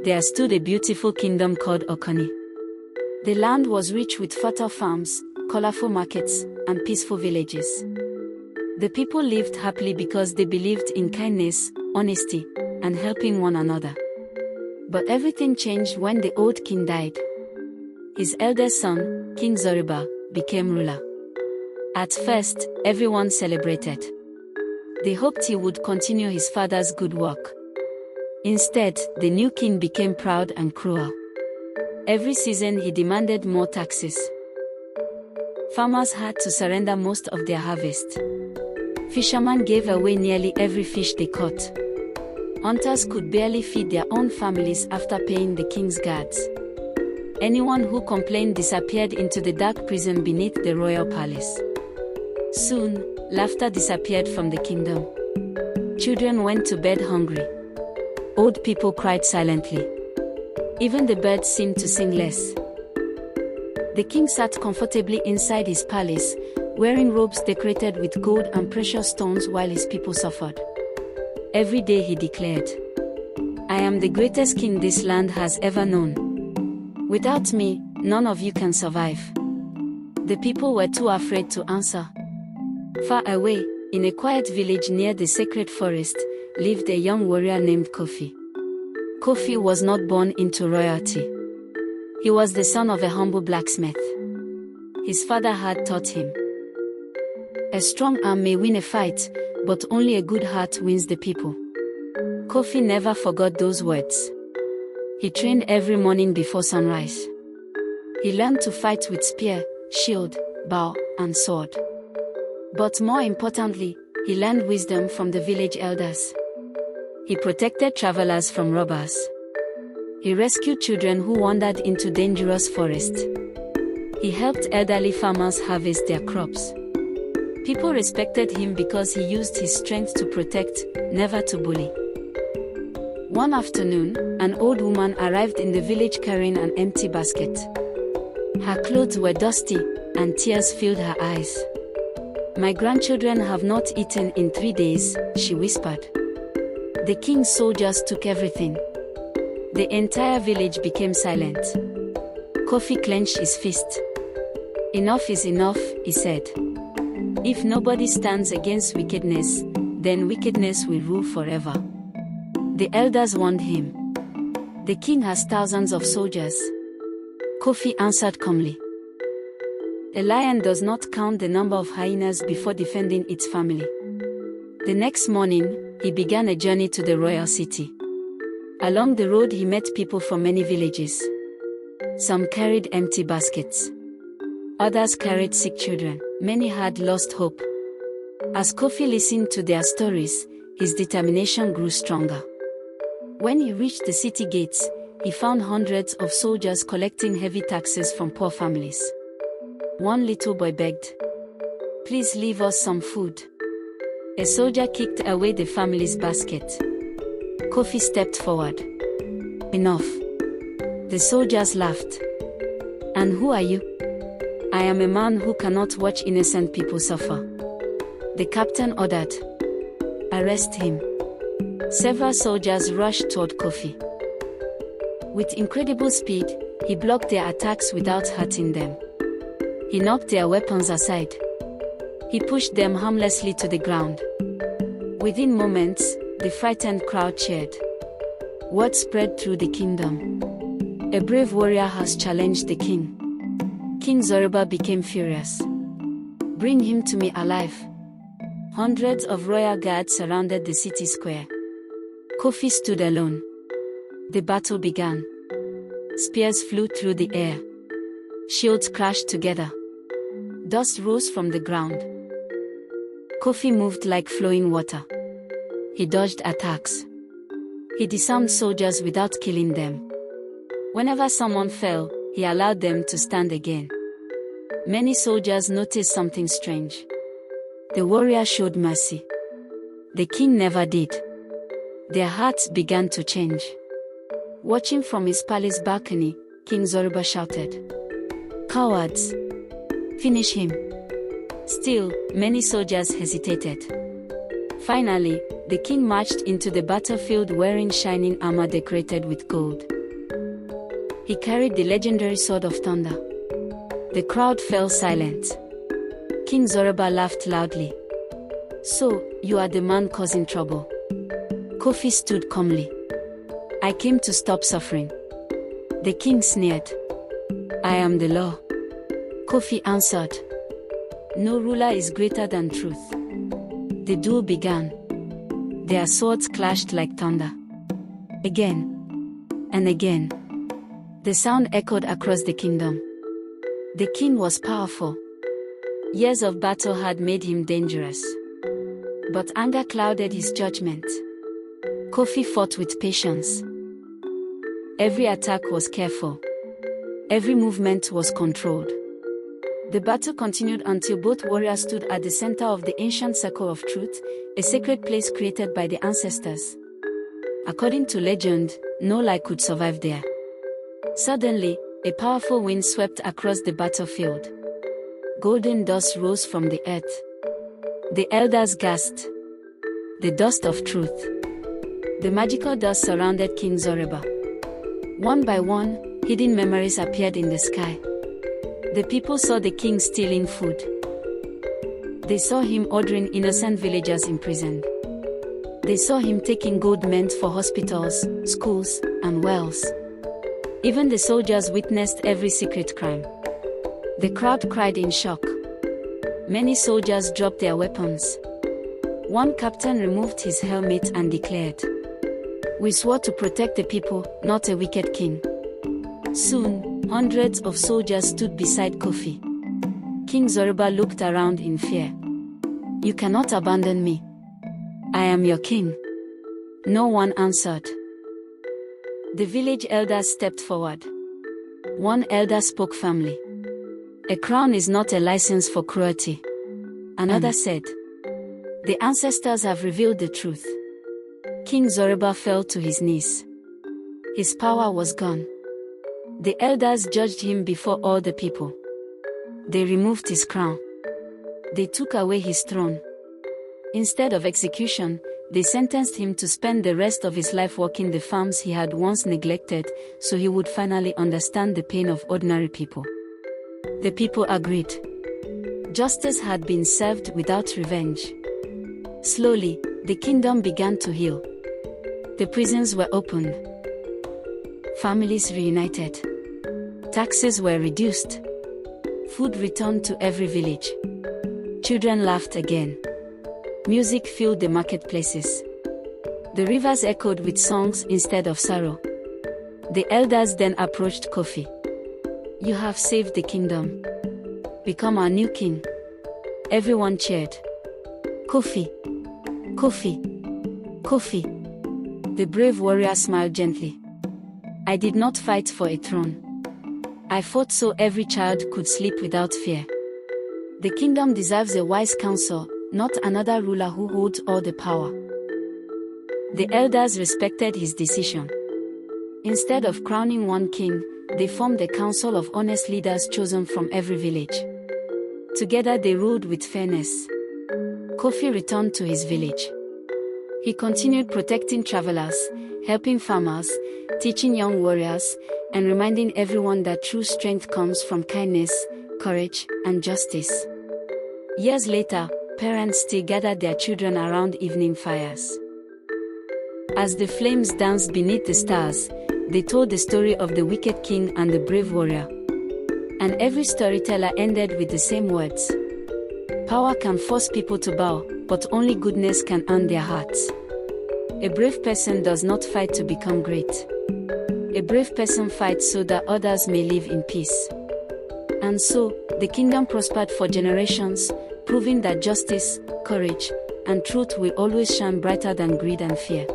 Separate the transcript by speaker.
Speaker 1: there stood a beautiful kingdom called Akani. The land was rich with fertile farms, colorful markets, and peaceful villages. The people lived happily because they believed in kindness, honesty, and helping one another. But everything changed when the old king died. His eldest son, King Zoruba, became ruler. At first, everyone celebrated. They hoped he would continue his father's good work. Instead, the new king became proud and cruel. Every season he demanded more taxes. Farmers had to surrender most of their harvest. Fishermen gave away nearly every fish they caught. Hunters could barely feed their own families after paying the king's guards. Anyone who complained disappeared into the dark prison beneath the royal palace. Soon, laughter disappeared from the kingdom. Children went to bed hungry. Old people cried silently. Even the birds seemed to sing less. The king sat comfortably inside his palace, wearing robes decorated with gold and precious stones while his people suffered. Every day he declared, "I am the greatest king this land has ever known. Without me, none of you can survive." The people were too afraid to answer. Far away, in a quiet village near the sacred forest, lived a young warrior named Kofi. Kofi was not born into royalty. He was the son of a humble blacksmith. His father had taught him, "A strong arm may win a fight, but only a good heart wins the people." Kofi never forgot those words. He trained every morning before sunrise. He learned to fight with spear, shield, bow, and sword. But more importantly, he learned wisdom from the village elders. He protected travelers from robbers. He rescued children who wandered into dangerous forests. He helped elderly farmers harvest their crops. People respected him because he used his strength to protect, never to bully. One afternoon, an old woman arrived in the village carrying an empty basket. Her clothes were dusty, and tears filled her eyes. "My grandchildren have not eaten in 3 days," she whispered. The king's soldiers took everything. The entire village became silent. Kofi clenched his fist. "Enough is enough," he said. "If nobody stands against wickedness, then wickedness will rule forever." The elders warned him. "The king has thousands of soldiers." Kofi answered calmly, "A lion does not count the number of hyenas before defending its family." The next morning, he began a journey to the royal city. Along the road he met people from many villages. Some carried empty baskets. Others carried sick children. Many had lost hope. As Kofi listened to their stories, his determination grew stronger. When he reached the city gates, he found hundreds of soldiers collecting heavy taxes from poor families. One little boy begged, "Please leave us some food." A soldier kicked away the family's basket. Kofi stepped forward. "Enough." The soldiers laughed. "And who are you?" "I am a man who cannot watch innocent people suffer." The captain ordered, "Arrest him." Several soldiers rushed toward Kofi. With incredible speed, he blocked their attacks without hurting them. He knocked their weapons aside. He pushed them harmlessly to the ground. Within moments, the frightened crowd cheered. Word spread through the kingdom. "A brave warrior has challenged the king." King Zoruba became furious. "Bring him to me alive." Hundreds of royal guards surrounded the city square. Kofi stood alone. The battle began. Spears flew through the air. Shields crashed together. Dust rose from the ground. Kofi moved like flowing water. He dodged attacks. He disarmed soldiers without killing them. Whenever someone fell, he allowed them to stand again. Many soldiers noticed something strange. The warrior showed mercy. The king never did. Their hearts began to change. Watching from his palace balcony, King Zoruba shouted, "Cowards! Finish him!" Still, many soldiers hesitated. Finally, the king marched into the battlefield wearing shining armor decorated with gold. He carried the legendary Sword of Thunder. The crowd fell silent. King Zoruba laughed loudly. "So, you are the man causing trouble." Kofi stood calmly. "I came to stop suffering." The king sneered. "I am the law." Kofi answered. "No ruler is greater than truth." The duel began. Their swords clashed like thunder. Again and again. The sound echoed across the kingdom. The king was powerful. Years of battle had made him dangerous. But anger clouded his judgment. Kofi fought with patience. Every attack was careful. Every movement was controlled. The battle continued until both warriors stood at the center of the ancient Circle of Truth, a sacred place created by the ancestors. According to legend, no lie could survive there. Suddenly, a powerful wind swept across the battlefield. Golden dust rose from the earth. The elders gasped. The dust of truth. The magical dust surrounded King Zoruba. One by one, hidden memories appeared in the sky. The people saw the king stealing food. They saw him ordering innocent villagers imprisoned. They saw him taking gold meant for hospitals, schools, and wells. Even the soldiers witnessed every secret crime. The crowd cried in shock. Many soldiers dropped their weapons. One captain removed his helmet and declared, "We swore to protect the people, not a wicked king." Soon, hundreds of soldiers stood beside Kofi. King Zoruba looked around in fear. "You cannot abandon me. I am your king." No one answered. The village elders stepped forward. One elder spoke firmly. "A crown is not a license for cruelty." Another said, "The ancestors have revealed the truth." King Zoruba fell to his knees. His power was gone. The elders judged him before all the people. They removed his crown. They took away his throne. Instead of execution, they sentenced him to spend the rest of his life working the farms he had once neglected, so he would finally understand the pain of ordinary people. The people agreed. Justice had been served without revenge. Slowly, the kingdom began to heal. The prisons were opened. Families reunited. Taxes were reduced. Food returned to every village. Children laughed again. Music filled the marketplaces. The rivers echoed with songs instead of sorrow. The elders then approached Kofi. "You have saved the kingdom. Become our new king." Everyone cheered. "Kofi! Kofi! Kofi!" The brave warrior smiled gently. "I did not fight for a throne. I fought so every child could sleep without fear." The kingdom deserves a wise counsel, not another ruler who holds all the power. The elders respected his decision. Instead of crowning one king, they formed a council of honest leaders chosen from every village. Together they ruled with fairness. Kofi returned to his village. He continued protecting travelers, helping farmers, teaching young warriors, and reminding everyone that true strength comes from kindness, courage, and justice. Years later, parents still gathered their children around evening fires. As the flames danced beneath the stars, they told the story of the wicked king and the brave warrior. And every storyteller ended with the same words. Power can force people to bow, but only goodness can earn their hearts. A brave person does not fight to become great. A brave person fights so that others may live in peace. And so, the kingdom prospered for generations, proving that justice, courage, and truth will always shine brighter than greed and fear.